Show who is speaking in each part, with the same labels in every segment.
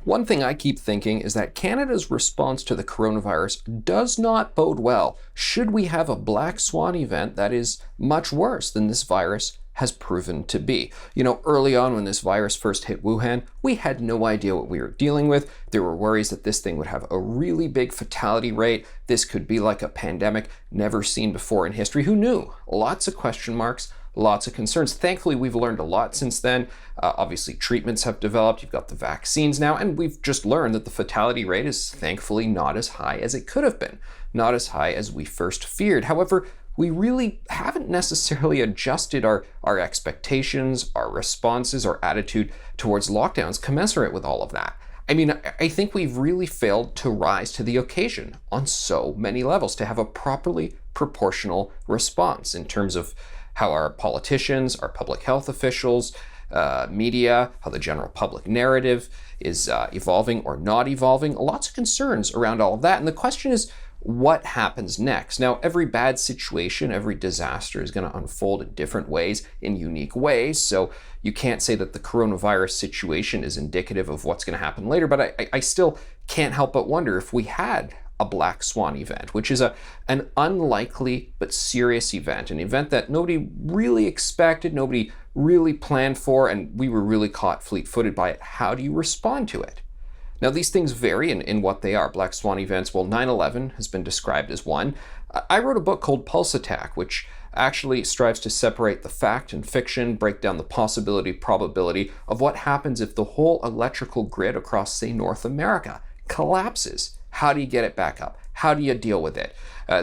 Speaker 1: One thing I keep thinking is that Canada's response to the coronavirus does not bode well should we have a black swan event that is much worse than this virus has proven to be. Early on when this virus first hit Wuhan, we had no idea what we were dealing with. There were worries that this thing would have a really big fatality rate. This could be like a pandemic never seen before in history. Who knew? Lots of question marks. Lots of concerns. Thankfully, we've learned a lot since then. Obviously, treatments have developed. You've got the vaccines now, and we've just learned that the fatality rate is thankfully not as high as it could have been, not as high as we first feared. However, we really haven't necessarily adjusted our expectations, our responses, our attitude towards lockdowns commensurate with all of that. I think we've really failed to rise to the occasion on so many levels, to have a properly proportional response in terms of how our politicians, our public health officials, media, how the general public narrative is evolving or not evolving. Lots of concerns around all of that. And the question is, what happens next? Now, every bad situation, every disaster is going to unfold in different ways, in unique ways. So you can't say that the coronavirus situation is indicative of what's going to happen later. But I still can't help but wonder if we had a black swan event, which is an unlikely but serious event, an event that nobody really expected, nobody really planned for, and we were really caught fleet-footed by it. How do you respond to it? Now, these things vary in what they are. Black swan events, well, 9/11 has been described as one. I wrote a book called Pulse Attack, which actually strives to separate the fact and fiction, break down the possibility, probability of what happens if the whole electrical grid across, say, North America collapses. How do you get it back up? How do you deal with it?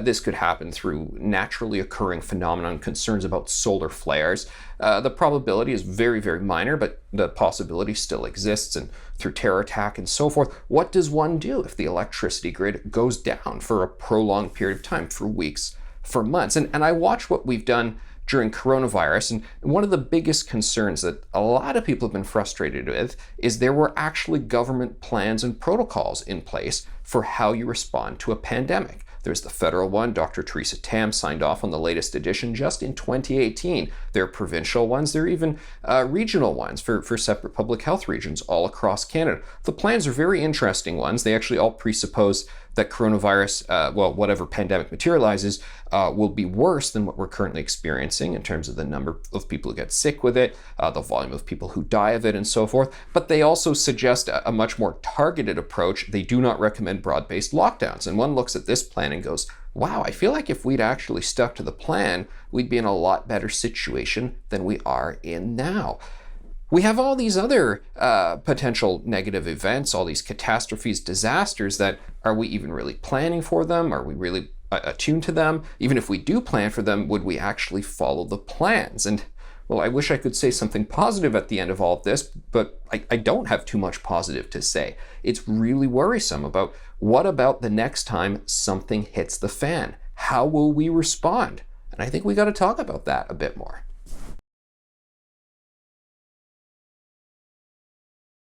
Speaker 1: This could happen through naturally occurring phenomenon, concerns about solar flares. The probability is very, very minor, but the possibility still exists, and through terror attack and so forth. What does one do if the electricity grid goes down for a prolonged period of time, for weeks, for months? And I watch what we've done during coronavirus, and one of the biggest concerns that a lot of people have been frustrated with is there were actually government plans and protocols in place for how you respond to a pandemic. There's the federal one. Dr. Theresa Tam signed off on the latest edition just in 2018. There are provincial ones. There are even regional ones for separate public health regions all across Canada. The plans are very interesting ones. They actually all presuppose that coronavirus, whatever pandemic materializes, will be worse than what we're currently experiencing in terms of the number of people who get sick with it, the volume of people who die of it, and so forth. But they also suggest a much more targeted approach. They do not recommend broad-based lockdowns. And one looks at this plan and goes, wow, I feel like if we'd actually stuck to the plan, we'd be in a lot better situation than we are in now. We have all these other potential negative events, all these catastrophes, disasters that, are we even really planning for them? Are we really attuned to them? Even if we do plan for them, would we actually follow the plans? And well, I wish I could say something positive at the end of all of this, but I don't have too much positive to say. It's really worrisome about what about the next time something hits the fan? How will we respond? And I think we got to talk about that a bit more.